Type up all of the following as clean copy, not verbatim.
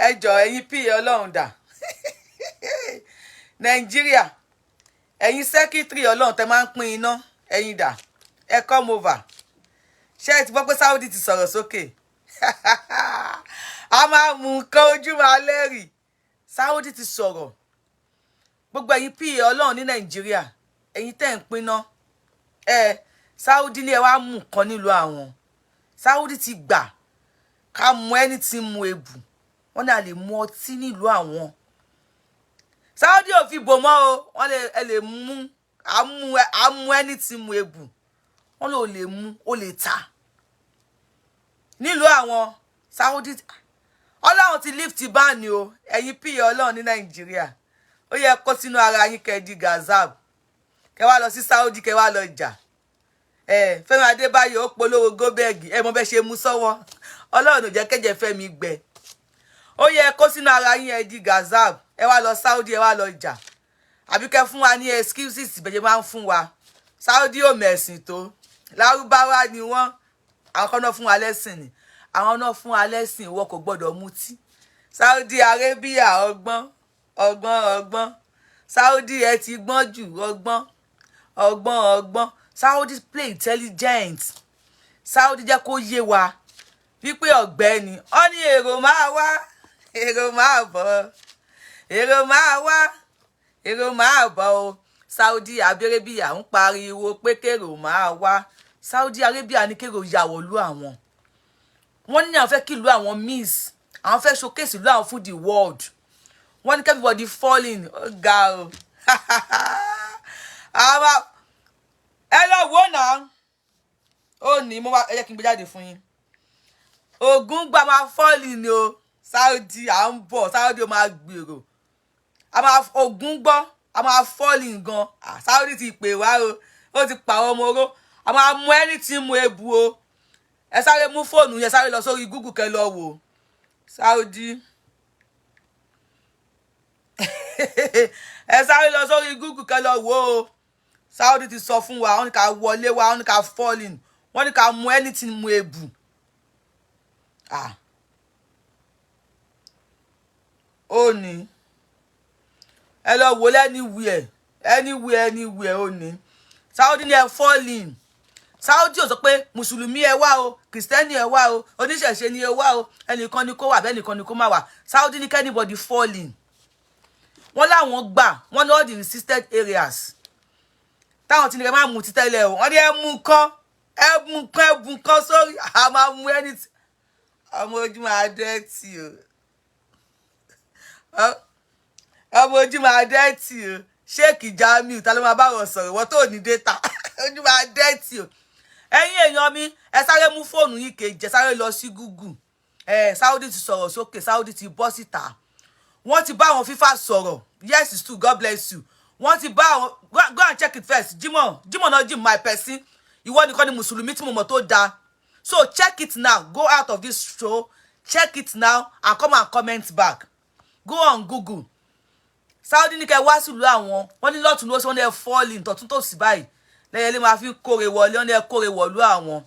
ẹjọ́ ẹ̀yin PA Ọlọ́run dà Nàìjíríà ẹ̀yin sẹ́kítírì Ọlọ́run tẹ́ máa ń pín iná ẹ̀yin dà ẹ come over ṣé ẹ ti gbọ́ pé Saudi ti sọ̀rọ̀ sókè a máa mú nǹkan ojú máa lẹ́rìí Saudi ti sọ̀rọ̀ gbogbo ẹ̀yin PA Ọlọ́run ní Nàìjíríà ẹ̀yin tẹ́ ń pinná Saudi ní ẹ wá mú nǹkan nílùú àwọn Saudi ti gbà ká mú ẹni tí mu ebù wọ́n ní a lè mú ọtí nílùú àwọn Saudi ò fi bò mọ́ o wọ́n lè mú àmú ẹni tí mu ebù wọ́n lè mú ó lè ta nílùú àwọn Saudi Ọlọ́run ti lift ban o ẹ̀yin PA Ọlọ́run ní Nàìjíríà ó yẹ kó sínú ara yín kẹ́ di gazab kẹ́ wá lọ sí Saudi kẹ́ wá lọ jà Fẹ́mi Adébáyọ̀ ó polówó góbẹ́ẹ̀gì mọ bẹ́ ṣe mú sọ́wọ́ Ọlọ́run ò jẹ́ kẹ́jẹ́ Fẹ́mi gbẹ ó yẹ kó sínú ara yín ẹ di gazab ẹ wá lọ Saudi ẹ wá lọ jà àbí kẹ́ fún wa ní excuses bẹ́ẹ̀ máa ń fún wa Saudi ò mẹ̀sìn tó Lárúbáwá ni wọ́n àwọn kan náà fún wa lẹ́sìn ni àwọn náà fún wa lẹ́sìn ìwọ kò gbọ́dọ̀ mutí Saudi Arabia ọgbọ́n Saudi ẹ ti gbọ́n jù ọgbọ́n Saudi play intelligent Saudi jẹ́ kó yé wa wípé ọ̀gbẹ́ni ó ní èrò máa wá èrò máa bọ̀ èrò máa wá èrò máa bọ̀ o Saudi Arabia ń pariwo pé kèrò máa wá Saudi Arabia ní kèrò yàwọ̀lú àwọn wọ́n ní àwọn fẹ́ kí ìlú àwọn miss àwọn fẹ́ showcase ìlú àwọn fún the world wọ́n ní kí everybody falling ó ga o ẹ lọ wò náà ó ní mo wá ẹ jẹ́ kí n gbé jáde fún yín ogun gba máa falling ni o Saudi à ń bọ̀ Saudi ó máa gbèrò ogun gbọ́ a máa falling gan Saudi ti pè wá o ó ti pa ọmọ oró a máa mú ẹni tí mú ebu o ẹ sáré mú fóònù yẹn sáré lọ sórí Google kẹ́ lọ wò Saudi ẹ sáré lọ sórí Google kẹ́ lọ wò o Saudi ti sọ fún wa wọ́n ní ká wọlé wa wọ́n ní ká falling wọ́n ní ká mú anything mú ebu ó ní ẹ lọ wò anywhere ó ní Saudi ní ẹ falling Saudi ò sọ pé mùsùlùmí ẹ wá o kìrìsìtẹ́nì ẹ wá o oníṣẹ̀ṣe ni ẹ wá o ẹnìkan ni kó wà bẹ́ẹ̀ nìkan ni kó má wà Saudi ní anybody falling wọ́n láwọn gbà wọ́n ní all the resisted areas táwọn tí ní kẹ́ máa mú ti tẹ́lẹ̀ o wọ́n ní ẹ̀bùn kan sórí a máa mú ẹni tí ọmọ ojú máa dẹ́tì o ọmọ ojú máa dẹ́tì o Sheikh Jamiu ta ló máa bá wọn sọ̀rọ̀ wọ́n tó ní data ojú máa dẹ́tì o ẹ̀yin èèyàn mi ẹ sáré mú fóònù yìí kejì ẹ sáré lọ sí Google Saudi ti sọ̀rọ̀ sókè Saudi ti bọ́ síta wọ́n ti bá àwọn FIFA sọ̀rọ̀ yes it's true God bless you wọ́n ti bá àwọn go and check it first Jimoh náà Jim my person ìwọ nìkan ni mùsùlùmí tí mo mọ̀ tó dáa so check it now go out of this show check it now and come and comment back go on Google Saudi ní kẹ́ wá sílùú àwọn wọ́n ní lọ́tún lósì wọ́n ní ẹ falling tọ̀tún tòsì báyìí lẹ́yìn lè máa fi kórè wọlé wọ́n ní ẹ kórè wọ̀lú àwọn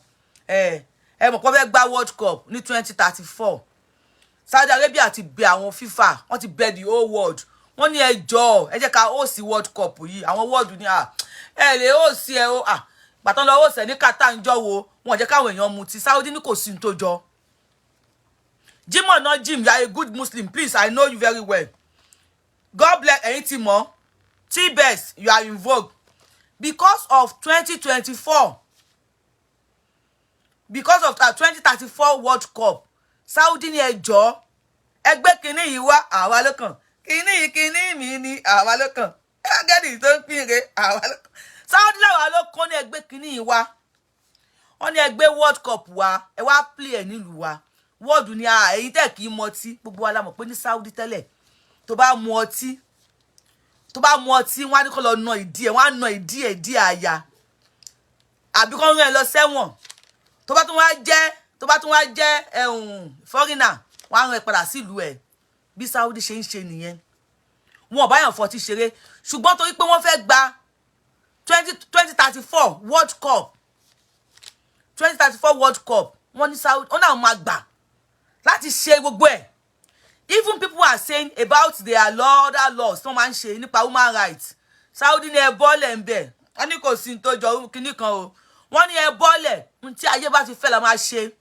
ẹ mọ̀ pé wọ́n fẹ́ gba World Cup ní 2034 Saudi Arabia ti bẹ àwọn FIFA wọ́n ti bẹ the whole world wọ́n ní ẹ jọ̀ọ́ ẹ jẹ́ ká host World Cup yìí àwọn world ní ẹ lè host ẹ o gbàtàn lọ host ẹ ní Qatar ń jọ wo wọn jẹ́ káwọn èèyàn mutí Saudi ní kò sí ní tó jọ Jimoh náà Jim you are a good Muslim please I know you very well God bless ẹ̀yin tí mọ̀ T-Best you are in vogue because of 2024 because of 2034 World Cup Saudi ní ẹjọ́ ẹgbẹ́ kínní yìí wá àwa lọ́kàn kínní mi ni àwa lọ́kàn ẹgẹ́dì tó ń pínre àwa lọ́kàn Saudi láwa ló kọ́ ní ẹgbẹ́ kínní yìí wá wọ́n ní ẹgbẹ́ World Cup wa ẹ wá play ẹ̀ nílùú wa world ní èyí tẹ̀ kí mọtí gbogbo wa la mọ̀ pé ní Saudi tẹ́lẹ̀ tó bá mu ọtí wọ́n á ní kó lọ na ìdí ẹ̀ wọ́n á na ìdí ẹ̀ dí àyà àbí kó rán ẹ lọ sẹ́wọ̀n tó bá tún wá jẹ́ foreigner wọ́n á rán ẹ padà sílùú ẹ̀ bí Saudi ṣe ń ṣe nìyẹn wọn ò bá yàn fọtí ṣeré ṣùgbọ́n torí pé wọ́n fẹ́ gba 2034 World Cup 2034 World Cup wọ́n ní Saudi wọ́n náà máa gbà láti ṣe gbogbo ẹ̀ Even people are saying about their other laws, no man ṣe nípa human rights. Saudi ní ẹ bọ́lẹ̀ ń bẹ̀. Wọ́n ní kò sí tó jọ kíní kan o. Wọ́n ní ẹ bọ́lẹ̀, n tí ayé bá ti fẹ́ la máa ṣe.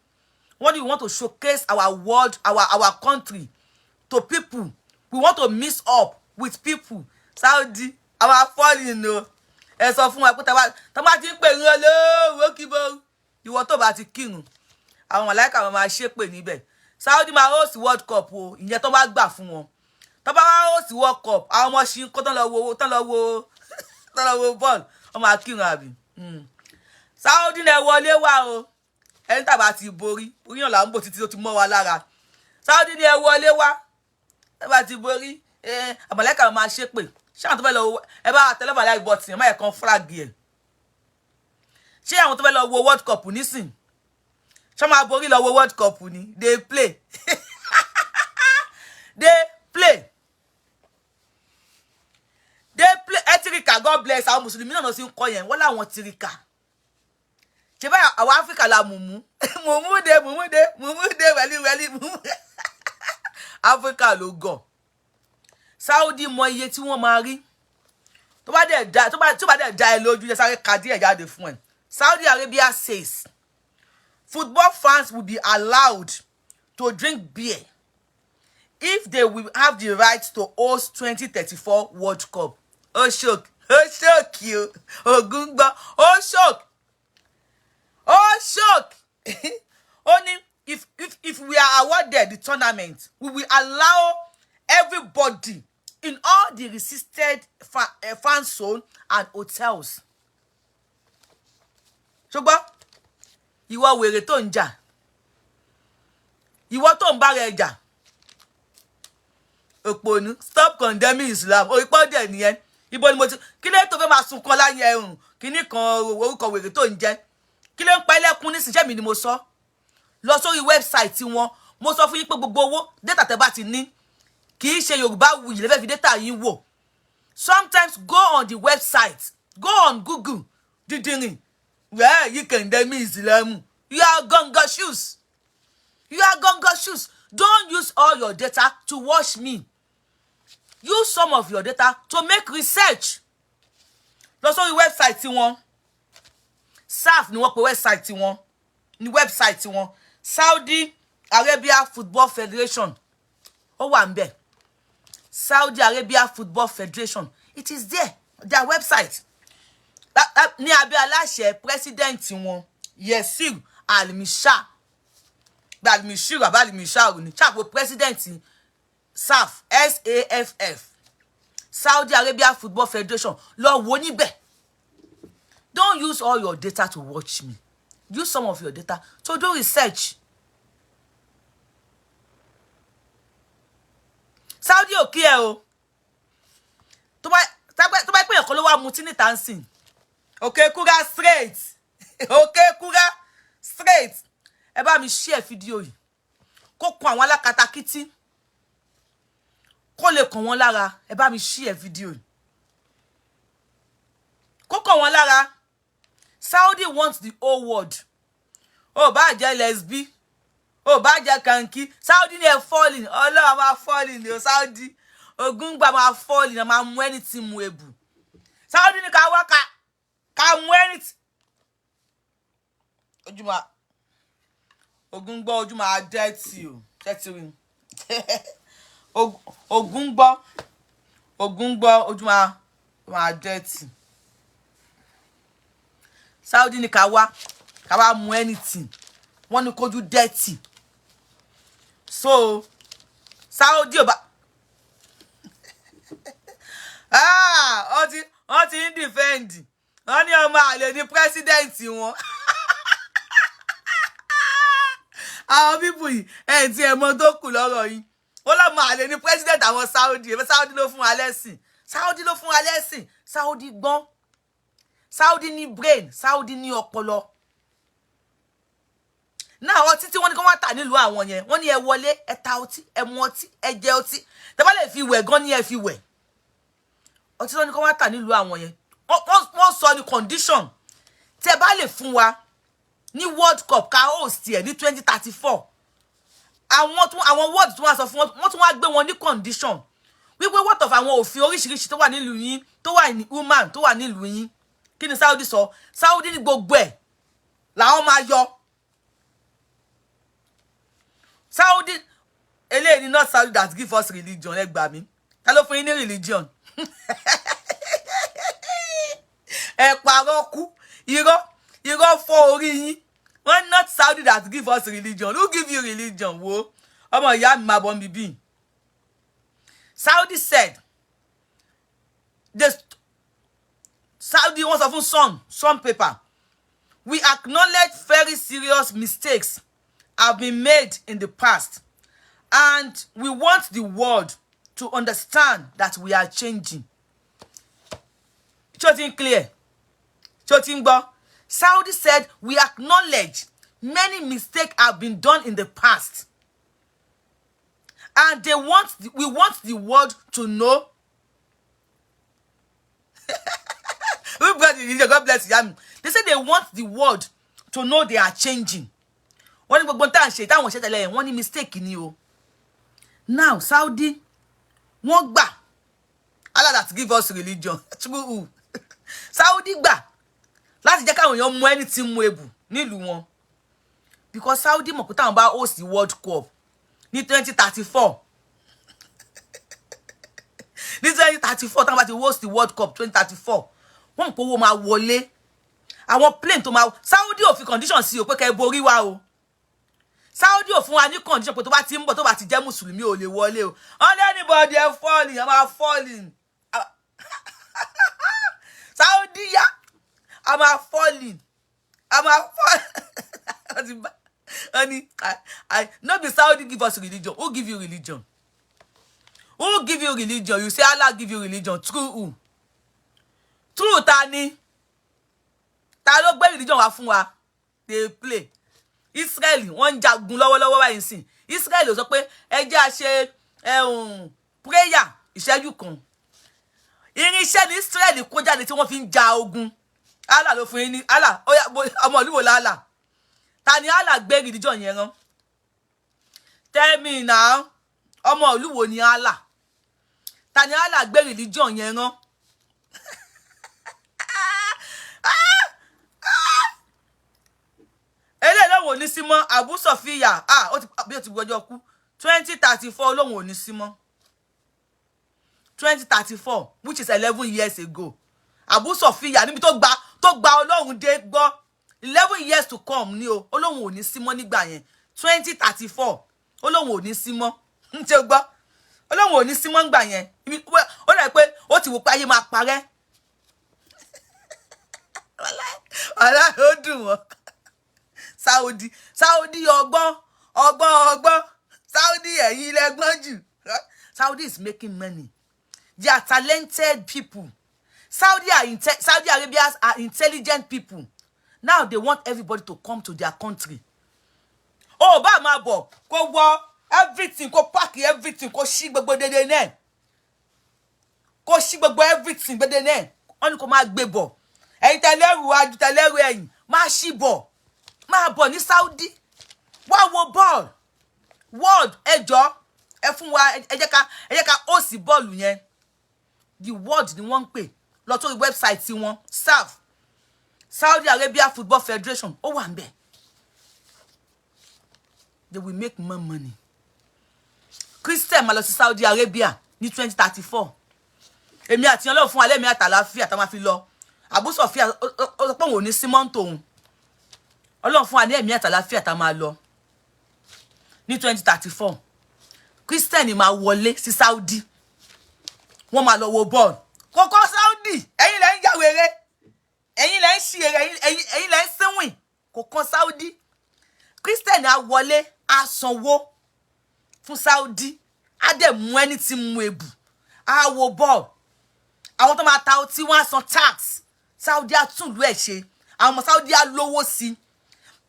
Wọ́n ní we want to showcase our world, our country to people. We want to mix up with people. Saudi, our falling no. Ẹ sọ fún wa pé tá bá ti ń pè yín olówó kíbo. Ìwọ tó bá ti kírun. Àwọn màláíkà wọn máa ṣépè níbẹ̀. Saudi máa host World Cup o, ìyẹn tó bá gbà fún wọn. Tó bá host World Cup, àwọn ọmọ ṣì ń kó tán lọ wo ball. Wọ́n máa kírun àbí. Saudi lẹ wọlé wá o. Ẹni tá bá ti borí, oríyàn là ń bò títí tó ti mọ́ wa lára. Saudi ni ẹ wọlé wá. Ẹ bá ti borí, àmàlẹ́kà máa ṣépè. Ṣé àwọn tó fẹ́ lọ ẹ bá tẹlẹ́fà láì bọ́tì ẹ má yẹ kan flag ẹ̀. Ṣé àwọn tó fẹ́ lọ wo World Cup nísìn? Ṣé máa borí lọ wo World Cup ni? They play. They play. They play. Etirika, God bless àwọn Mùsùlùmí náà lọ sí ń kọ yẹn. Wọ́n láwọn tirika. Ṣé bá àwọn Áfíríkà la mumu? Mumude, wẹ̀lí mumu. Áfíríkà ló gọ̀. Saudi mọ iye tí wọ́n máa rí. Tó bá dẹ̀ dá ẹ lójú, jẹ́ sáré ka díẹ̀ jáde fún ẹ. Saudi Arabia says football fans will be allowed to drink beer if they will have the right to host 2034 World Cup. Oh shock you. Ogungba. Oh shock. Only if we are awarded the tournament, we will allow everybody in all the resisted fan zone and hotels. Ṣùgbọ́n ìwọ wèrè tó ń jà. Ìwọ tó ń bá rẹ̀ jà. Òpònú, stop condemning Islam. O ipo de nìyẹn. Ibo ni mo ti kí lè tó fẹ́ máa sun kan láyé ẹ̀hún. Kíní kan orúkọ wèrè tó ń jẹ́. Kí lè ń pa ẹlẹ́kún ní ṣiṣẹ́ mi ni mo sọ. Lọ sórí website wọn. Mo sọ fún yín pé gbogbo owó data tẹ́ bá ti ní kì í ṣe Yorùbáwùyí lè fẹ́ fi data yín wò. Sometimes go on the website. Go on Google. Didirin. Well, you condemn Islam. You are gonga shoes. Don't use all your data to watch me. Use some of your data to make research. Lọ sórí website wọn. SAF ni wọ́n pe website wọn. Ni website wọn. Saudi Arabia Football Federation. Ó wà ńbẹ̀. Saudi Arabia Football Federation. It is there. Their website. Ní abẹ́ aláṣẹ president wọn. Yesir Al-Mishar. Al-Mishar ni chapo president SAF SAFF. Saudi Arabia Football Federation. Lọ wò níbẹ̀. Don't use all your data to watch me. Use some of your data to do research. Saudi ò kí ẹ o. Tó bá pé ẹ̀kọ́ ló wá mutí ní dancing. Okay, Kura straight. Okay, Kura straight. Ẹ bá mi share fídíò yìí. Kó kan àwọn alákatakítí. Kó lè kàn wọ́n lára. Ẹ bá mi share fídíò yìí. Kó kàn wọ́n lára. Saudi wants the whole world. Ó bá jẹ́ lesbi. Ó bá jẹ́ kanki. Saudi ni ẹ falling. Ọlọ́run máa falling ni o Saudi. Ogungba máa falling. Máa mú anything mu ebu. Saudi ni ká wá ká mú anything. Ojúmọ́ Ogungba ojúmọ́ dirty o. Ṣé Ogungba ojúmọ́ dirty. Saudi ni ká wá mú anything. Wọ́n ní kójú dirty. So Saudi oba ó ti ń defend. Wọ́n ní ọmọ àlè ní president wọn. Àwọn people yìí tí ẹ mọ̀ tó kù lọ́rọ̀ yìí. Ó lọ́mọ àlè ní president àwọn Saudi. Saudi ló fún wa lẹ́sìn. Saudi gbọ́n. Saudi ní brain. Saudi ní ọpọlọ. Náà ọtí tí wọ́n ní kó wá tà nílùú àwọn yẹn. Wọ́n ní ẹ wọlé, ẹ ta ọtí, ẹ mu ọtí, ẹ jẹ ọtí. Tẹ́ bá lè fi wẹ̀ gan ni ẹ fi wẹ̀. Ọtí tí wọ́n ní kó wá tà nílùú àwọn yẹn. Wọ́n sọ ní condition. Tẹ́ bá lè fún wa ní World Cup ká host ẹ̀ ní 2034. àwọn word tún wá sọ fún wọn tún wá gbé wọn ní condition wípé what of àwọn òfin oríṣiríṣi tó wà nílùú yín tó wà ní human tó wà nílùú yín kí ni Saudi sọ Saudi ní gbogbo ẹ̀ làwọn máa yọ Saudi eléyìí not Saudi that give us religion ẹ gbà mí ta ló fún yín ní religion ẹ parọ́ kú irọ́ fọ́ orí yín wọ́n not Saudi that give us religion who give you religion wo ọmọ ìyá mi máa bọ́ mi bí Saudi said Saudi wants to fún some paper. We acknowledge very serious mistakes have been made in the past, and we want the world to understand that we are changing. Chotin clear. Chotin bo. Saudi said we acknowledge many mistakes have been done in the past, and we want the world to know. God bless you. They say they want the world to know they are changing. Wọ́n ní gbogbo nǹkan ṣe táwọn ṣe tẹ́lẹ̀ wọ́n ní mistake ni o. Now Saudi wọ́n gbà Allah that give us religion. True. Saudi gbà láti jẹ́ káwọn èèyàn mú anything mú ebu nílùú wọn. Because Saudi mọ̀ pé táwọn bá host the World Cup ní 2034. Ní 2034 táwọn bá ti host the World Cup 2034. Wọ́n kò wo máa wọlé àwọn plane tó máa Saudi ò fi condition sí o pé kẹ́ borí wa o Saudi ò fún wa ní condition pé tó bá ti ń bọ̀ tó bá ti jẹ́ mùsùlùmí ò lè wọlé o on anybody falling am falling Saudi ya am falling honey I no be Saudi give us religion. Who give you religion? Who give you religion? You say Allah give you religion. True who? True tani ta ló gbé religion wá fún wa they play Israel wọ́n jagun lọ́wọ́lọ́wọ́ báyìí sìn Israel sọ pé ẹ jẹ́ a ṣe prayer ìṣẹ́jú kan irinṣẹ́ ní Israel kó jáde tí wọ́n fi ń ja ogun Allah ló fún yín ní Allah ọmọ ìlú wo la Allah ta ni Allah gbé religion yẹn rán tell me now ọmọ ìlú wo ni Allah ta ni Allah gbé religion yẹn rán Olóhùn ò ní sí mọ́ Abu Sofia ó ti gbọ́jọ́ kú 2034 Olóhùn ò ní sí mọ́ 2034 which is 11 years ago Abu Sofia níbi tó gba Olóhùn dé gbọ́ 11 years to come ni o Olóhùn ò ní sí mọ́ nígbà yẹn 2034 Olóhùn ò ní sí mọ́ ǹtẹ́ gbọ́ Olóhùn ò ní sí mọ́ nígbà yẹn ó rẹ̀ pé ó ti wò pé ayé máa parẹ́ wàhálà ó dùn wọ́n Saudi ọgbọ́n Saudi ẹ̀yin lẹ́gbọ́n jù Saudi is making money. They are talented people. Saudi Arabians are intelligent people. Now they want everybody to come to their country. Oh, ba ma bo kó wọ everything kó pack everything kó ṣí gbogbo dede náà. Kó ṣí gbogbo everything gbede náà. Wọ́n ní kó máa gbé bọ̀. Ẹ̀yin tẹlẹ́rù aju tẹlẹ́rù ẹ̀yin máa ṣí bọ̀. Máa bọ̀ ní Saudi wá wo ball world ẹjọ́ ẹ fún wa ẹ jẹ́ ká ó sì bọ́ọ̀lù yẹn the world ni wọ́n ń pè lọ sórí website tí wọ́n SAF Saudi Arabia Football Federation ó wà ńbẹ̀ they will make more money Christian máa lọ sí Saudi Arabia ní 2034 èmi àti Ọlọ́run fún alẹ́ mi àtàlàáfíà tá máa fi lọ Abu Sofia ó sọ pé òun ò ní símọ́ tòun Ọlọ́run fún alẹ́ mi àtàlàáfíà tá máa lọ ní 2034 Christian máa wọlé sí Saudi wọ́n máa lọ wo ball kókó Saudi ẹ̀yin lẹ ń ya wèrè ẹ̀yin lẹ ń ṣì èrè ẹ̀yin lẹ ń sínwìn kókó Saudi Christian á wọlé á sanwó fún Saudi á dẹ̀ mú ẹni tí mú ebù á wo ball àwọn tó máa ta ọtí wọ́n á san tax Saudi á tún ìlú ẹ̀ ṣe àwọn ọmọ Saudi á lówó sí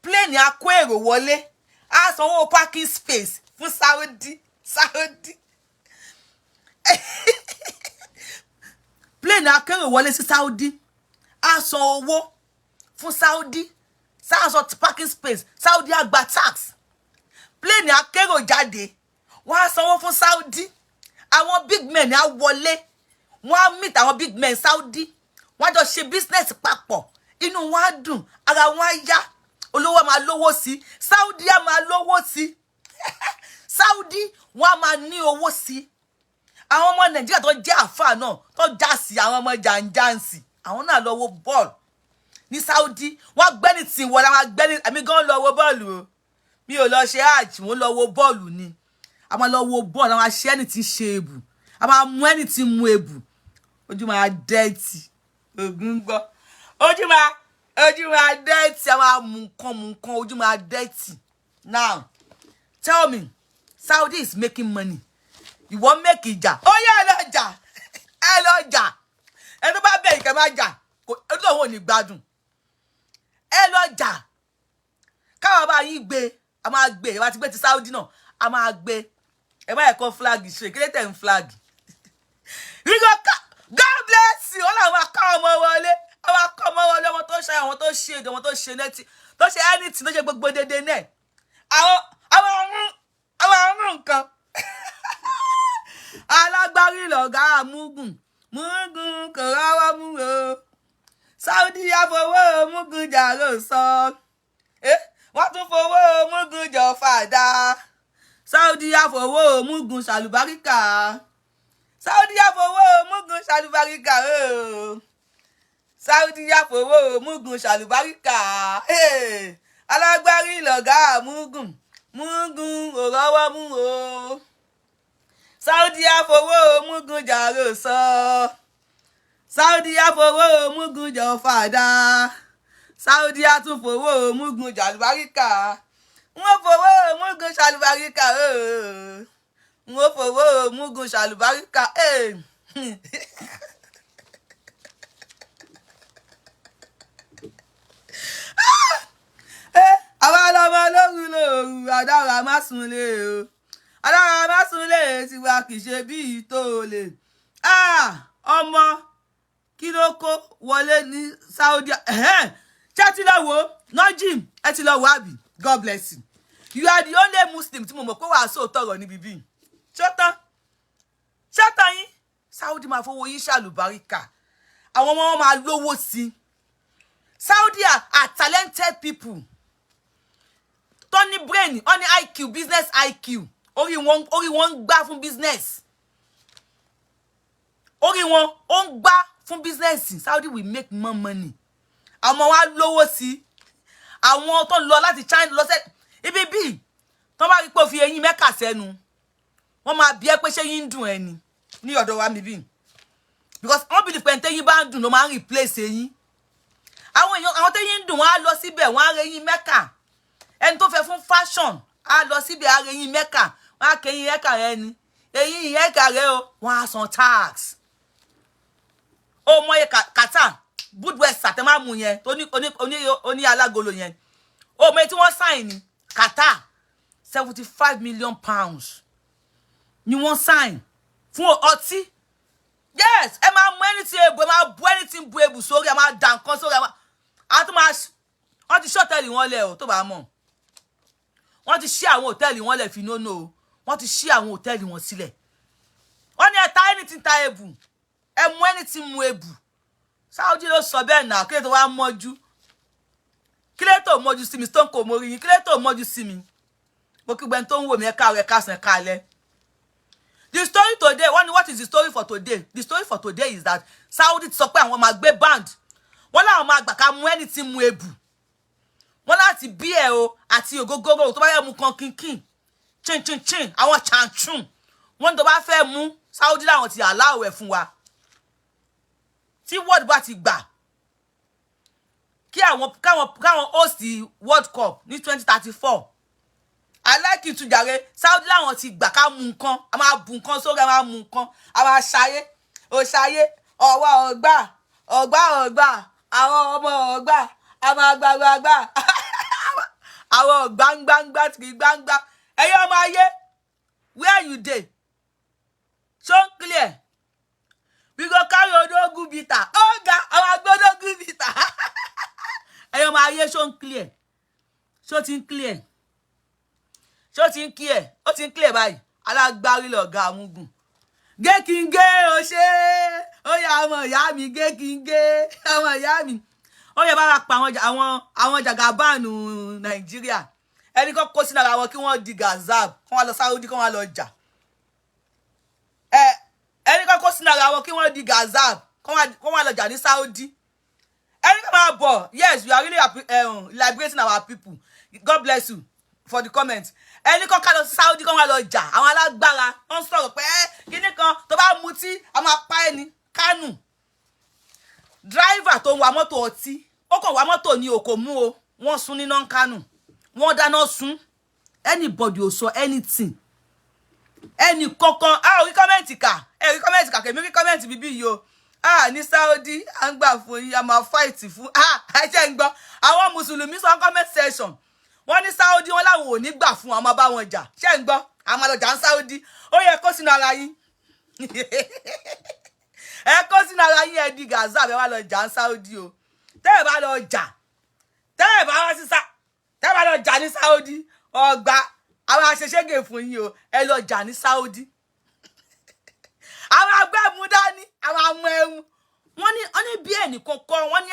plane á kó èrò wọlé á sanwó parking space fún Saudi plane á kérò wọlé sí Saudi á san owó fún Saudi san parking space Saudi á gba tax plane akérò jáde wọ́n á sanwó fún Saudi àwọn big men á wọlé wọ́n á meet àwọn big men Saudi wọ́n á jọ ṣe business papọ̀ inú wọn á dùn ara wọn á yá olówó máa lówó sí Saudi á máa lówó sí Saudi wọ́n á máa ní owó sí àwọn ọmọ Nàìjíríà tó jẹ́ àfáà náà tó já sí àwọn ọmọ jàǹjàǹsì àwọn náà lọ wo bọ́ọ̀lù ní Saudi wọ́n gbẹ́ni tí wọ́n la wọ́n gbẹ́ni àmì gan lọ wo bọ́ọ̀lù o mi ò lọ ṣe hajj wọ́n lọ wo bọ́ọ̀lù ni a máa lọ wo bọ́ọ̀lù àwọn aṣẹ́ ẹni tí ń ṣe ebù a máa mú ẹni tí ń mu ebù ojú máa dẹ́ẹ̀tì ògùn gbọ́ ojú máa dẹ́ẹ̀tì a máa mú nǹkan ojú máa dẹ́ẹ̀tì. Now tell me Saudi is making money you wan make ìjà ó yẹ ẹ lọ jà ẹ tó bá bẹ̀rẹ̀ kẹ́ máa jà ojú òun ò ní gbádùn ẹ lọ jà káwọn bá yín gbé a máa gbé ẹ bá ti gbé ti Saudi náà a máa gbé ẹ bá ẹ̀kọ́ flag ṣe kí lè tẹ̀ ń flag God bless you ọlọ́run máa ká ọmọ wọlé ọmọ akọ ọmọ wọlé ọmọ tó ṣe àwọn tó ṣe èdè ọmọ tó ṣe nẹ́tì tó ṣe anything tó ṣe gbogbo dédé náà àwọn ọrùn nǹkan alágbárí lọ̀gá mugun kò rọ́wọ́ mú o Saudi àfọwọ́ mugun jàrò sọ wọ́n tún fowó mugun jọ fàdá Saudi àfọwọ́ mugun ṣàlùbáríkà Saudi àfọwọ́ mugun ṣàlùbáríkà Saudi àfọwọ́ mugun ṣàlùbáríkà alágbárí lọ̀gá mugun ò rọ́wọ́ mú o Saudi àfọwọ́ mugun jàrò sọ Saudi àfọwọ́ mugun jọ fàdá Saudi àtúnfọwọ́ mugun ṣàlùbáríkà wọ́n fọwọ́ mugun ṣàlùbáríkà wọ́n fọwọ́ mugun ṣàlùbáríkà àwọn ọlọ́mọ lóru àdára má súnlé o adára má súnlé tiwa kì í ṣe bí ìtòlè ọmọ kí ló kó wọlé ní Saudi ṣé ti lọ wo nojim ẹ ti lọ wo àbí God bless you you are the only Muslim tí mo mọ̀ pé wàá sọ tọrọ níbi bí ṣọtán yín Saudi máa fowó yín ṣàlùbáríkà àwọn ọmọ wọn máa lówó sí Saudi are talented people tó ní brain ó ní IQ business IQ orí wọn ń gbá fún business orí wọn ó ń gbá fún business Saudi will make more money àwọn wa lówó sí àwọn tó lọ láti China lọ sẹ ibi bí tó bá rí pé ó fi eyín mẹ́kà sẹ́nu wọ́n máa bi ẹ́ pé ṣé yín dùn ẹni ní ọ̀dọ̀ wa mi bí because wọ́n believe pé tẹ́yìn bá ń dùn ló máa ń replace eyín àwọn tẹ́yìn ń dùn wọ́n á lọ síbẹ̀ wọ́n á rẹ eyín mẹ́kà ẹni tó fẹ́ fún fashion á lọ síbẹ̀ á rẹ eyín mẹ́kà wọ́n á kẹ́ eyín ẹ̀ka rẹ ni eyín ẹ̀ka rẹ o wọ́n á san tax ó mọ iye kàtà Budwest àtẹmámù yẹn tó ní alágolo yẹn ó mọ tí wọ́n sign ní Qatar 75 million pounds ni wọ́n sign fún ọtí yes ẹ máa mú anything ebu ẹ máa bu anything bu ebu sórí ẹ máa dà nǹkan sórí ẹ máa àti máa wọ́n ti ṣí hòtẹ́ẹ̀lì wọn lẹ̀ o tó bá mọ̀ wọ́n ti ṣí àwọn hòtẹ́ẹ̀lì wọn lẹ̀ fi nónó o wọ́n ti ṣí àwọn hòtẹ́ẹ̀lì wọn sílẹ̀ wọ́n ní ẹ ta anything ta ebu ẹ mú anything mu ebu Saudi ló sọ bẹ́ẹ̀ náà kí lè tó wá mọ́jú kí lè tó mọ́jú sí mi stone kò mórí yín kí lè tó mọ́jú sí mi mo kí gbẹ́ni tó ń wò mí ẹ̀ka rẹ̀ kásán ẹ̀ka alẹ́. The story today what is the story for today? The story for today is that Saudi sọ pé àwọn máa gbé band wọ́n láwọn máa gbà ká mú anything mu ebu wọ́n láti bí ẹ̀ o àti ògógóró tó bá yẹ mu kan kínkín chin àwọn chanchun wọ́n tó bá fẹ́ mú Saudi láwọn ti allow ẹ̀ fún wa tí world bá ti gbà kí káwọn host World Cup ní 2034 I like you to jàre Saudi láwọn ti gbà ká mú nǹkan a máa bu nǹkan sórí a máa mú nǹkan a máa ṣayé o ṣayé ọwọ́ ọgbà àwọn ọmọ ọgbà a máa gbàgbàgbà àwọn gbangba tìrì gbangba ẹ̀yin ọmọ ayé where you dey so clear we go carry odogun bitter oga àwọn agbodogun bitter ẹ̀yin ọmọ ayé so clear so tin clear ṣó ti ń clear ó ti ń clear báyìí alágbárí lọ̀gá amúgùn gé kí n gé o ṣe ó yá ọmọ ìyá mi gé kí n gé ọmọ ìyá mi ó yẹ bá pa àwọn jàgàbáànù Nàìjíríà ẹni kan kó sínú ara wọn kí wọ́n di gazab kí wọ́n lọ Saudi kí wọ́n lọ jà ẹni kan kó sínú ara wọn kí wọ́n di gazab kí wọ́n lọ jà ní Saudi ẹni kan máa bọ̀ yes we are really liberating our people God bless you for the comment ẹni kan ká lọ sí Saudi kí wọ́n lọ jà àwọn alágbára wọ́n sọ̀rọ̀ pé kíní kan tó bá mutí a máa pa ẹni Kánù driver tó ń wa mọ́tò ọtí ó kàn wa mọ́tò ní òkò mú o wọ́n sún níná Kánù wọ́n dáná sun anybody ò sọ anything ẹni kankan rí kọ́mẹ́ǹtì kà rí kọ́mẹ́ǹtì kà kèmí rí kọ́mẹ́ǹtì bíbí yìí o ní Saudi à ń gbà fún yín a máa fight fún ẹ̀ṣẹ̀ ń gbọ́ àwọn mùsùlùmí sọ comment section wọ́n ní Saudi wọ́n láwọn ò ní gbà fún àwọn bá wọn jà ṣẹ́ ń gbọ́ àwọn àlọ́jà ń Saudi ó yẹ kó sínú ara yín ẹ kó sínú ara yín ẹ di Gaza ẹ wá lọ jà ń Saudi o tẹ́ ẹ bá lọ jà tẹ́ ẹ bá wá sí tẹ́ bá lọ jà ní Saudi ọgbà àwọn àṣeṣẹ́gẹ̀ fún yín o ẹ lọ jà ní Saudi àwọn agbẹ́mu dání àwọn amú ẹ̀hún wọ́n ní bí ẹnì kankan wọ́n ní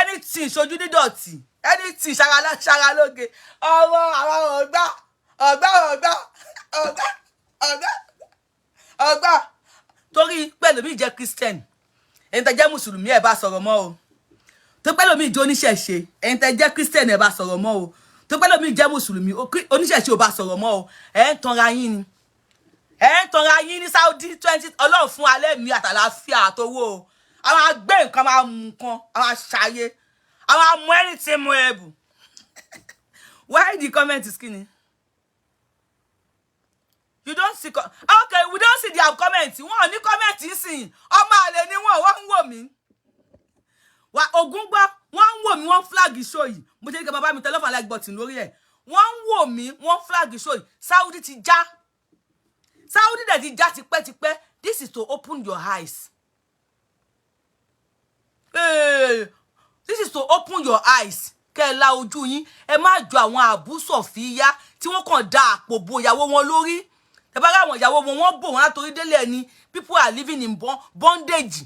anything ṣojú dídọ̀tí anything ṣara lóge ọwọ́ àwọn ọgbà torí pẹ̀lú mi jẹ́ Christian ẹni tẹ́ jẹ́ mùsùlùmí ẹ̀ bá sọ̀rọ̀ mọ́ o tó pẹ́ lómi jẹ́ oníṣẹ̀ṣe ẹ̀yin tẹ́ jẹ́ Christian ẹ̀ bá sọ̀rọ̀ mọ́ o tó pẹ́ lómi jẹ́ mùsùlùmí oníṣẹ̀ṣe ò bá sọ̀rọ̀ mọ́ o ẹ̀ ń tanra yín ni ẹ̀ ń tanra yín ní Saudi 20 ọlọ́run fún alẹ́ mi àtàlàáfíà àtowó o àwọn agbé nǹkan máa mú nǹkan àwọn aṣàyè àwọn amú ẹni tí mú ẹbù why the comment is skinny you don't see okay we don't see their comment wọ́n ní comment nsìn ọmọ àlè ni wọ́n ń wò mí wa ogun gbọ́ wọ́n ń wò mí wọ́n flag show yìí mo ṣe ní kí bàbá mi tẹ love and like button lórí ẹ̀ wọ́n ń wò mí wọ́n flag show yìí Saudi ti já Saudi dẹ̀ ti já tipẹ́tipẹ́ this is to open your eyes this is to open your eyes kẹ́ ẹ la ojú yín ẹ má jọ àwọn àbúsọ̀fíyá tí wọ́n kàn dá àpò bo ìyàwó wọn lórí ẹ bá ráwọn ìyàwó wọn wọ́n bò wọ́n látorí délé ẹni people are living in bondage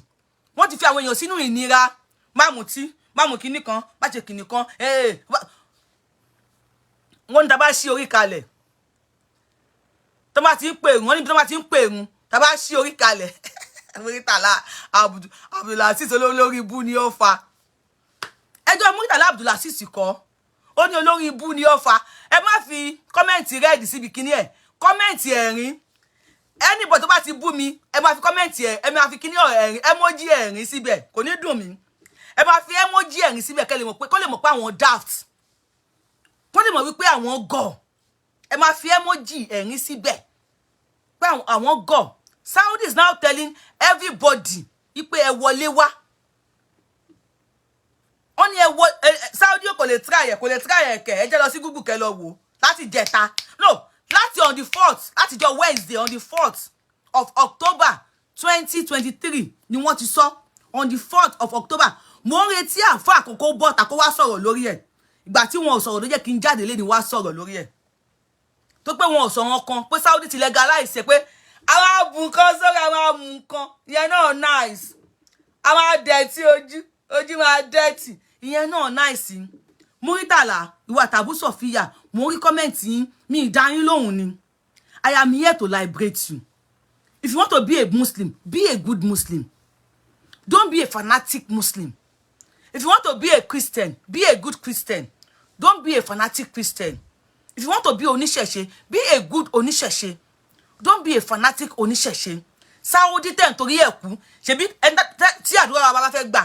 wọ́n ti fi àwọn èèyàn sínú ìnira máàmù kíní kan má ṣe kíní kan wọ́n ní tá bá ṣí orí kalẹ̀ tó bá ti ń pè wọ́n níbi tó bá ti ń pè run tá bá ṣí orí kalẹ̀ Muritala Abdulaziz olórí ibú ni ó fa ẹjọ́ Muritala Abdulaziz kọ́ ó ní olórí ibú ni ó fa ẹ má fi kọ́mẹ́ǹtì rẹ́ẹ̀dì síbi kíní ẹ̀ kọ́mẹ́ǹtì ẹ̀rín anybody tó bá ti bú mi ẹ má fi kọ́mẹ́ǹtì ẹ má fi kíní ẹ̀rín emoji ẹ̀rín síbẹ̀ kò ní dùn mí ẹ má fi emoji ẹ̀rín síbẹ̀ kó lè mọ̀ pé àwọn daft kó lè mọ̀ wípé àwọn gọ̀ ẹ má fi emoji ẹ̀rín síbẹ̀ pé àwọn gọ̀ Saudi is now telling everybody ipe ẹ wọlé wá ó ní Saudi kò lè try ẹ kẹ ẹ jẹ́ lọ sí Google kẹ́ lọ wò láti jẹta no láti on the 4th láti jọ Wednesday on the 4th of October 2023 ni wọ́n ti sọ on the 4th of October mo ń retí àfọ àkókò bọ́ta kó wá sọ̀rọ̀ lórí ẹ̀ ìgbà tí wọn ò sọ̀rọ̀ ló jẹ́ kí n jáde lé ní wá sọ̀rọ̀ lórí ẹ̀ tó pé wọn ò sọ̀rọ̀ kan pé Saudi ti legalize pé àwọn abùnkan sórí àwọn amùnkan ìyẹn náà nice àwọn adẹ̀tí ojú máa dẹ̀tí ìyẹn náà nice Muritala ìwà tàbú Sofia mo rí kọ́mẹ̀ntì yín mi ìdáyín lóhùn ni I am here to liberate you if you want to be a Muslim be a good Muslim don't be a fanatic Muslim if you want to be a Christian be a good Christian don't be a fanatic Christian if you want to be oníṣẹ̀ṣe be a good oníṣẹ̀ṣe don't be a fanatic oníṣẹ̀ṣe Saudi ten torí ẹ kú ṣebí tí àdúrà wa bá fẹ́ gbà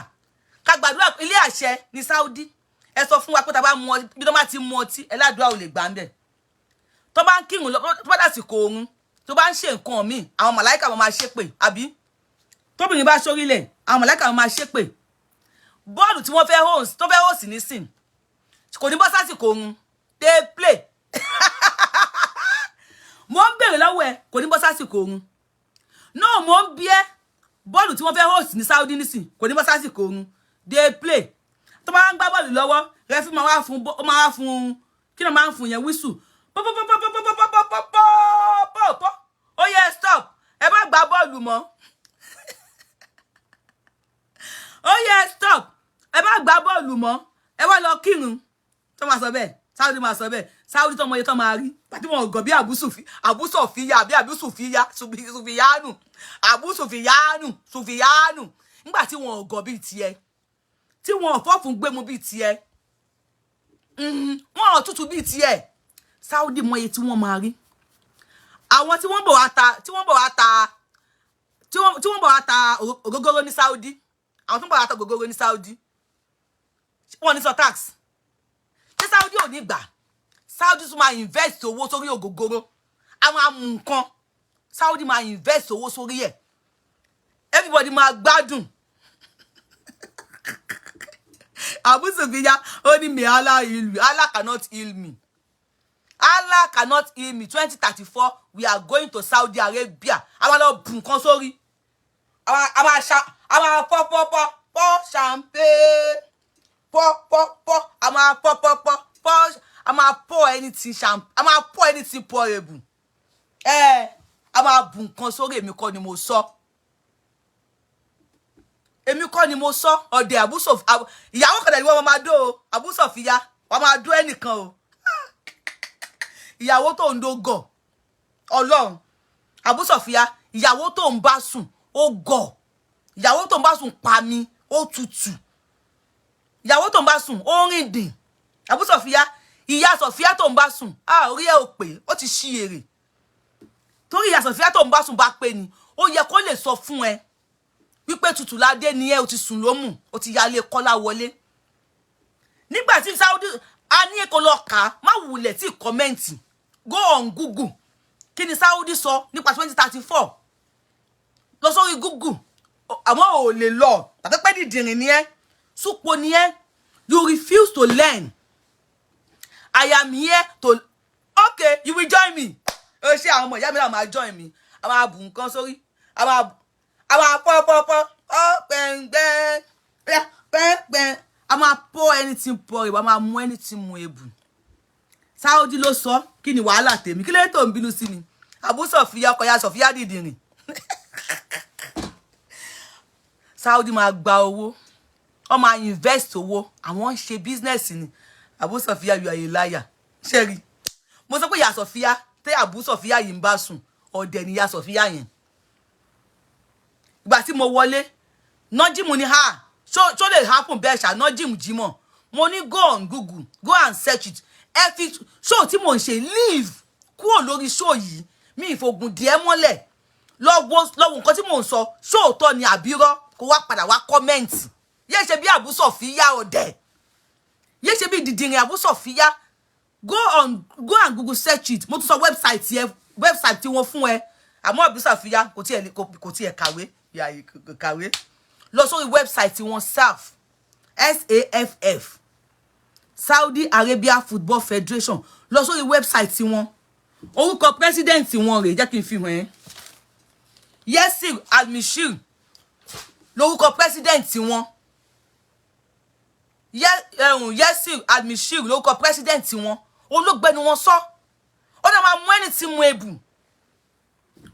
ká gbàdúrà ilé àṣẹ ní Saudi ẹ sọ fún wa pé tá bá mu bí tó bá ti mu ọtí ẹ ládùúrà ò lè gbà ńbẹ̀ tó bá ń kírun tó bá dàsìkò oorun tó bá ń ṣe nǹkan míì àwọn màláíkà wọn máa ṣépè àbí tóbìnrin bá ṣorílẹ̀ àwọn màláíkà wọn máa ṣépè bọ́ọ̀lù tí wọ́n fẹ́ host tó fẹ́ host nísìn kò ní bọ́ sásìkò oorun they play mo ń bèrè lọ́wọ́ ẹ kò ní bọ́ sásìkò oorun náà mo ń bí ẹ bọ́ọ̀lù tí wọ́n fẹ́ host ní Saudi nísìn kò ní bọ́ sásìkò oorun they play tó bá ń gbá bọ́ọ̀lù lọ́wọ́ rẹ́fí máa wá fún kí ló máa ń fún yẹn whistle ó yẹ stop ẹ má gbá bọ́ọ̀lù mọ́ ó yẹ stop ẹ má gbá bọ́ọ̀lù mọ́ ẹ wá lọ kírun tó máa sọ bẹ́ẹ̀ Saudi máa sọ bẹ́ẹ̀ Saudi tó mọ iye tó máa rí pàtí wọn gọ̀ bí àbúsọ̀fíyà bí àbúsọ̀fíyà sùfìyánù nígbà tí wọn gọ̀ bí tiẹ̀ tí wọn fọ́fún gbé mu bí tiẹ̀ wọn ò tútù bí tiẹ̀ Saudi mọ iye tí wọ́n máa rí àwọn tí wọ́n bọ̀ wá ta ògógóró ní Saudi àwọn tó ń bọ̀ wá ta ògógóró ní Saudi wọ́n ní sọ tax ṣé Saudi ò ní gbà Saudi tún máa invest owó sórí ògógóró àwọn amú nǹkan Saudi máa invest owó sórí ẹ̀ everybody máa gbádùn Abu Sufyan ó ní may Allah heal me. Allah cannot heal me. Allah cannot heal me. 2034 we are going to Saudi Arabia. Àwa lọ bù nǹkan sórí. Àwa champagne. Àwa pour anything champagne. Àwa pour anything pourable. Àwa bù nǹkan sórí èmi kọ́ ni mo sọ. Èmi kọ́ ni mo sọ ọ̀dẹ̀ Abu Sufyan ìyàwó kan ni wọ́n máa dó Abu Sufyan wọ́n máa dó ẹnìkan o ìyàwó tó ń do gọ̀ Ọlọ́run Abu Sufyan ìyàwó tó ń bá sùn ó gọ̀ ìyàwó tó ń bá sùn pa mi ó tutù ìyàwó tó ń bá sùn ó rìn dìn Abu Sufyan ìyá Sofia tó ń bá sùn orí ẹ̀ ò pé ó ti ṣí èrè torí ìyá Sofia tó ń bá sùn bá pé ni ó yẹ kó lè sọ fún ẹ wípé tutù ládé ni ẹ ó ti sùn lómù ó ti yálé kọ́lá wọlé nígbà tí Saudi a ní èkó lọ kà má wulẹ̀ tí kọ́mẹ́ǹtì go on Google kí ni Saudi sọ nípa 2034 lọ sórí Google àmọ́ ò lè lọ tàbí pé dìdìrín ni ẹ súpò ni ẹ you refuse to learn I am here to okay you will join me ó ṣe àwọn ọmọ ìyá mi náà máa join me àwọn abù nǹkan sórí àwọn pọ́pọ́pọ́ pẹ́ǹgbẹ́ a máa pour anything pour a máa mú anything mu ebu Saudi ló sọ kí ni wàhálà tèmi kí lè tó ń bínú sí mi Abu Sufyan ọkọ ya Sofia dìdìrín Saudi máa gba owó ó máa invest owó àwọn ń ṣe business ni Abu Sufyan you are a liar ṣẹ́rí mo sọ pé ya Sofia tẹ́ Abu Sufyan yìí ń bá sùn ọ̀dẹ̀ ni ya Sofia yẹn ìgbà tí mo wọlé Nojimu ni ha so lè happen bẹ́ẹ̀ ṣá Nojimu Jimoh mo ní go on Google go and search it every show tí mo ń ṣe leave kúrò lórí show yìí mi ìfògùn díẹ̀ mọ́lẹ̀ lọ́wọ́ nǹkan tí mo ń sọ show tó ni àbírọ́ kó wá padà wá comment yé ṣe bí Abu Sufyan ọ̀dẹ̀ yé ṣe bí dìdìrín Abu Sufyan go and Google search it mo tún sọ website tí wọ́n fún ẹ àmọ́ Abu Sufyan kò tiẹ̀ kàwé kàwé lọ sórí website wọn SAFF Saudi Arabia Football Federation lọ sórí website wọn orúkọ president wọn rèé jẹ́ kí n fi hàn ẹ́ Yasir Al-Mishir lórúkọ president wọn Yasir Al-Mishir lórúkọ president wọn olóògbẹ́ni wọn sọ ó dẹ̀ máa mú ẹni tí mu ebù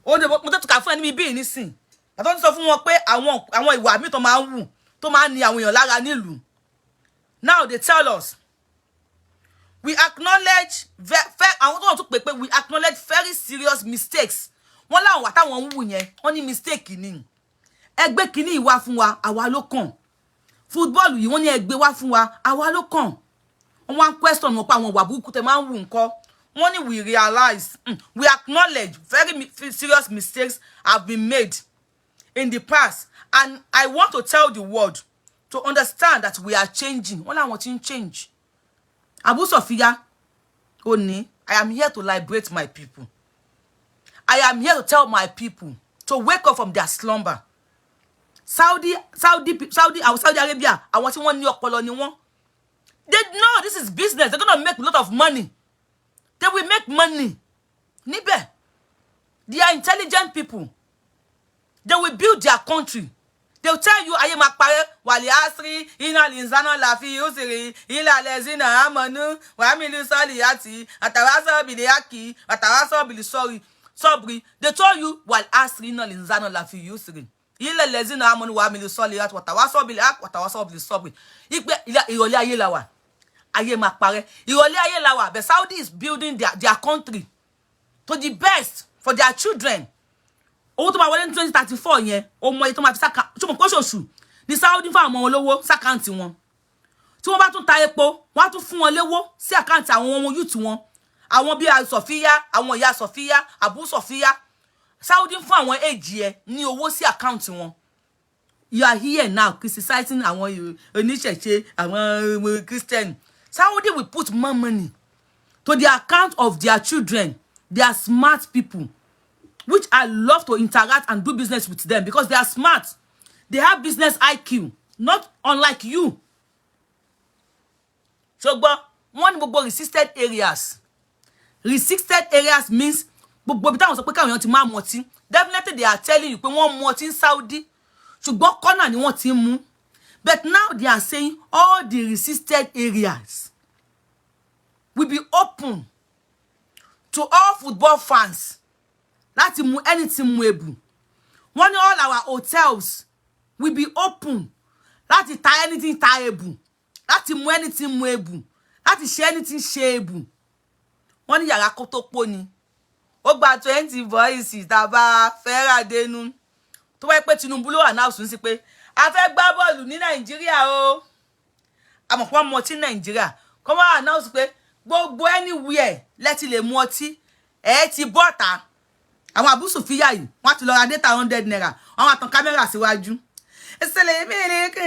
ó dẹ̀ mo tẹ́tù ká fún ẹni mi bíi nísìn àtọ́ ti sọ fún wọn pé àwọn ìwà mi tó máa ń wù tó máa ń ní àwọn èèyàn lára nílùú now they tell us we acknowledge àwọn tó wọ́n tún pé we acknowledge very serious mistakes wọ́n láwọn wà táwọn ń wù yẹn wọ́n ní mistake ni ẹgbẹ́ kìíní ìwà fún wa àwa ló kàn football yìí wọ́n ní ẹgbẹ́ wá fún wa àwa ló kàn wọ́n wá ń question wọn pa àwọn ìwà burúkú tẹ́ máa ń wù nǹkan wọ́n ní we realize we acknowledge very serious mistakes have been made in the past and I want to tell the world to understand that we are changing wọ́n láwọn tí ń change Abu Sufyan ó ní I am here to liberate my people I am here to tell my people to wake up from their slumber Saudi Arabia àwọn tí wọ́n ní ọpọlọ ni wọ́n they know this is business they're gonna make a lot of money they will make money níbẹ̀ they are intelligent people they will build their country They'll tell you, aye makpare, wali asri, ina linzano lafi usiri, ila lezina amanu, wamilu sali yati, atawasa biliaki, atawasa bilisori, sobri. They told you, wali asri, ina linzano lafi usiri. Ila lezina amanu, wamilu sali yati, watawasa biliaki, watawasa bilisobri. Ìrọ̀lẹ́ ayé la wà. Ayé makpare. Ìrọ̀lẹ́ ayé la wà. But Saudi is building their country to the best for their children. Owó tó máa wọlé ní 2034 yẹn, ó mọ iye tó máa fi saka, ṣó mọ̀ kóṣoṣù ní Saudi fún àwọn olówó sákàǹtì wọn. Tí wọ́n bá tún ta epo, wọ́n á tún fún wọn léwó sí àkáǹtì àwọn ọmọ youth wọn. Àwọn bí Sofia, àwọn ìyá Sofia, Abu Sofia. Saudi fún àwọn age ẹ ní owó sí àkáǹtì wọn. You are here now criticizing àwọn oníṣẹ̀ṣe, àwọn Christian. Saudi will put more money to the account of their children. They are smart people, which I love to interact and do business with them because they are smart. They have business IQ, not unlike you. So, but one gbogbo resisted areas. Resisted areas means gbogbo bí táwọn sọ pé káwọn èèyàn ti máa mọtí. Definitely they are telling you pé wọ́n mọtí in Saudi. Ṣùgbọ́n corner ni wọ́n ti mú. But now they are saying all the resisted areas will be open to all football fans. Láti mú anything mú ebu. Wọ́n ní all our hotels will be open. Láti ta anything ta ebu. Láti mú anything mú ebu. Láti ṣe anything ṣe ebu. Wọ́n ní yàrá kó tó pọ̀ ni. Ó gba 20 boys tàbá fẹ́ra dénú. Tó wáyé pé Tinubu ló announce sí pé a fẹ́ gbá bọ́ọ̀lù ní Nàìjíríà o. Àmọ́ pọ́n mọ tí Nàìjíríà. Kó wá announce pé gbogbo anywhere lẹ́tí lè mú ọtí. Ti bọ́ta. Àwọn Abu Sofia yìí, wọ́n ti lọ ra data 100 naira. Wọ́n àtàn kámẹ́rà síwájú. Ìṣẹ̀lẹ̀ mi ni kí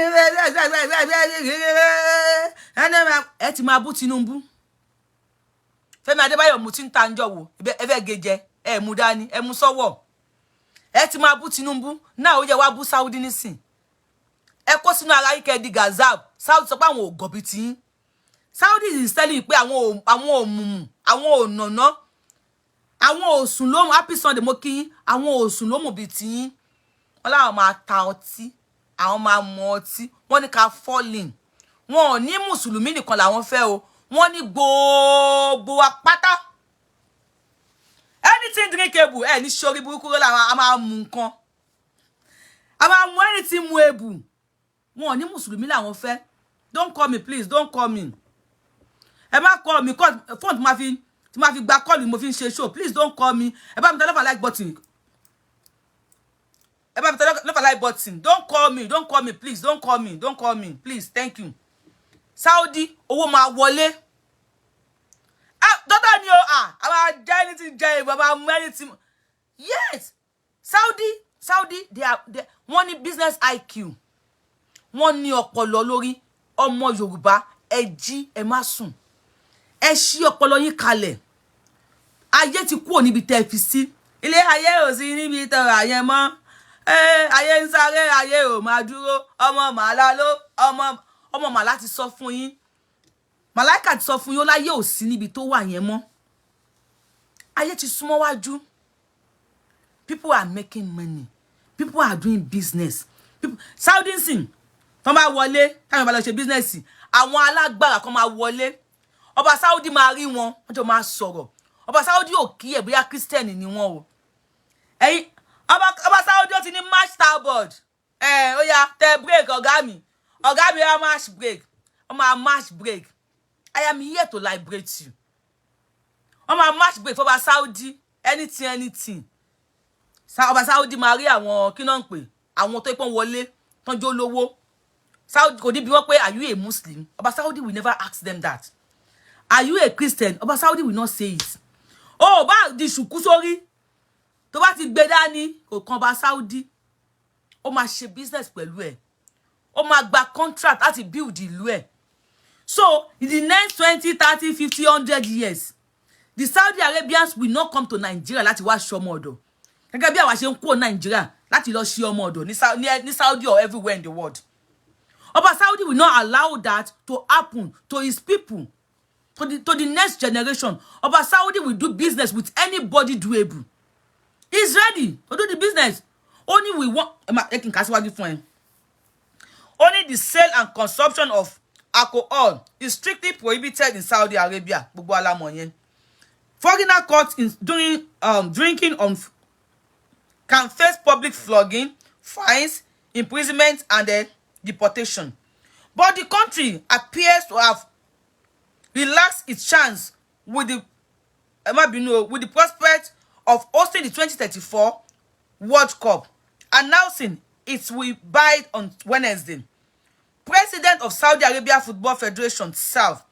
ẹ ti máa bú Tinubu. Fẹ́mi Adébáyọ̀ mú tí ń ta ńjọ́ wo. Ẹ fẹ́ gẹjẹ, ẹ mú dání, ẹ mú sọ́wọ́. Ẹ ti máa bú Tinubu, náà ó yẹ wá bú Saudi nísìn. Ẹ kó sínú ara yín kẹ́ di Gazab. Saudi sọ pé àwọn ò gọ̀bì tí yín. Saudi is telling pé àwọn òmùmù, àwọn ònàná, àwọn òsùn lómù, happy Sunday mo kí yín, àwọn òsùn lómù bí tí yín. Wọ́n láwọn máa ta ọtí, àwọn máa mu ọtí, wọ́n ní ká fall in. Wọ́n ò ní mùsùlùmí nìkan làwọn fẹ́ o, wọ́n ní gbogbo apáta. Anything drinkable, ní sori burúkú làwọn a máa mu nǹkan. A máa mu anything mu ebu. Wọ́n ò ní mùsùlùmí làwọn fẹ́. Don't call me, please, don't call me. Ẹ má call me, call phone tí ma fi gba call mo fi ń ṣe show. Please don't call me. Ẹ bá mi tẹ love like button. Ẹ bá mi tẹ love like button. Don't call me, please, don't call me, please, thank you. Saudi, owó máa wọlé. Dọ́tà ni o, àwọn jẹ́ anything jẹ́ bàbá anything. Yes, Saudi, wọ́n ní business IQ. Wọ́n ní ọpọlọ lórí ọmọ Yorùbá, ẹ jí ẹ má sùn. Ẹ ṣí ọpọlọ yín kalẹ̀. Ayé ti kúrò níbi tẹ́ fi sí. Ilé ayé ò sí níbi tẹ́ ayé mọ́. Ayé ń sáré, ayé ò máa dúró. Ọmọ màlá ló, ọmọ màlá ti sọ fún yín. Màláíkà ti sọ fún yín ó láyé ò sí níbi tó wà yẹn mọ́. Ayé ti súnmọ́ wájú. People are making money. People are doing business. Saudi nsìn, tọ́n bá wọlé, táwọn bá lọ ṣe business, àwọn alágbára kan máa wọlé. Ọba Saudi máa rí wọn, wọ́n jọ máa sọ̀rọ̀. Ọba Saudi ò kí ẹ̀ bóyá Christian ni wọ́n o. Ẹ̀yin, ọba Saudi ó ti ní match starboard. Ó yá, tẹ break ọ̀gá mi. Ọ̀gá mi ó match break. Ó máa match break. I am here to liberate you. Ó máa match break for ọba Saudi. Anything. Ọba Saudi máa rí àwọn kí náà ń pè. Àwọn tó ipon wọlé, tán jó lówó. Saudi kò ní bi wọ́n pé are you a Muslim? Ọba Saudi will never ask them that. Are you a Christian? Ọba Saudi will not say it. Oh, bá di ṣùkú sórí. Tó bá ti gbé dání, kò kan ọba Saudi. Ó máa ṣe business pẹ̀lú ẹ̀. Ó máa gba contract láti build ìlú ẹ̀. So, in the next 20, 30, 50, 100 years, the Saudi Arabians will not come to Nigeria láti wá ṣe ọmọ ọ̀dọ̀. Gẹ́gẹ́ bí àwa ṣe ń kó Nigeria láti lọ ṣe ọmọ ọ̀dọ̀ ní Saudi or everywhere in the world. Ọba Saudi will not allow that to happen to his people, to the next generation. Ọba Saudi will do business with anybody doable. He's ready to do the business. Only we want. Only the sale and consumption of alcohol is strictly prohibited in Saudi Arabia. Gbogbo alamọ yẹn. Foreigner caught in doing drinking on can face public flogging, fines, imprisonment, and deportation. But the country appears to have relaxed its chance with the prospect of hosting the 2034 World Cup, announcing it will bid on Wednesday. President of Saudi Arabia Football Federation, SAF,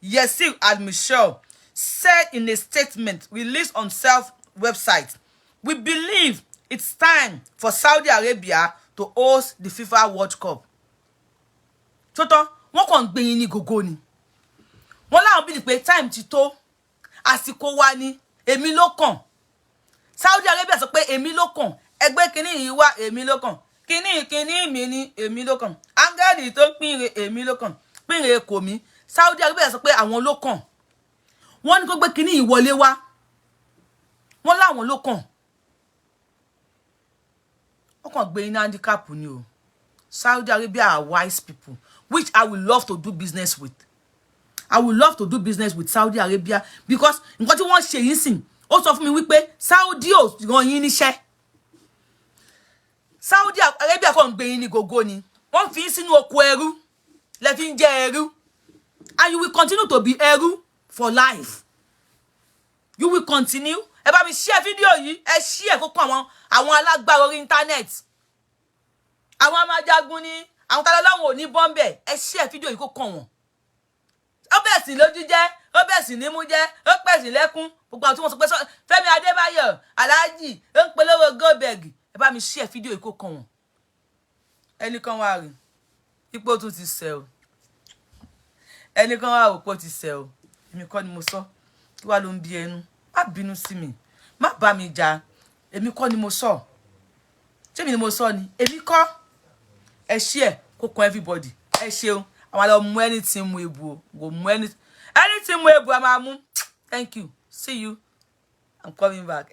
Yasir Al-Michel, said in a statement released on SAF website, "We believe it's time for Saudi Arabia to host the FIFA World Cup." Tótọ́, wọ́n kàn gbé yín ní gógó ni. Wọ́n láwọn bí pé time ti tó, àsìkò wa ni, èmi ló kàn. Saudi Arabia sọ pé èmi ló kàn. Ẹgbẹ́ kíní yìí wá, èmi ló kàn. Kíní mi ni, èmi ló kàn. Áńgẹ́lì tó pínre, èmi ló kàn. Pínre kò mí. Saudi Arabia sọ pé àwọn ló kàn. Wọ́n ní kó gbé kíní yìí wọlé wá. Wọ́n láwọn ló kàn. Wọ́n kàn gbé iná handicap ni o. Saudi Arabia are wise people, which I would love to do business with. I would love to do business with Saudi Arabia because nǹkan tí wọ́n ṣe yìí sìn, ó sọ fún mi wípé Saudi ò rán yín níṣẹ́. Saudi Arabia kàn gbé yín ní gógó ni. Wọ́n fi yín sínú oko ẹrú. Lẹ fi ń jẹ ẹrú. And you will continue to be ẹrú for life. You will continue. Ẹ bá mi share fídíò yìí, ẹ share kó kàn àwọn alágbára orí internet. Àwọn amájagun ni, àwọn tá lọ́wọ́ ò ní bombe, ẹ share fídíò yìí kó kàn wọ́n. Ó bẹ̀ sí lójú jẹ́, ó bẹ̀ sí nímú jẹ́, ó pẹ̀ sí lẹ́kún. Gbogbo àwọn tí wọ́n sọ pé Fẹ́mi Adébáyọ̀, Alhaji, ó ń polówó Goldberg. Ẹ bá mi share fídíò yìí kó kàn wọ́n. Ẹnìkan wá rí. Ipò tún ti ṣe o. Ẹnìkan wá òpó ti ṣe o. Èmi kọ́ ni mo sọ. Kí wá ló ń bí ẹnu? Má bínú sí mi. Má bá mi jà. Èmi kọ́ ni mo sọ. Ṣé mi ni mo sọ ni? Èmi kọ́. Ẹ share kó kàn everybody. Ẹ ṣeun. Àwọn lọ mú anything mu ebu o. Go mú anything mu ebu a máa mú. Thank you. See you. I'm coming back.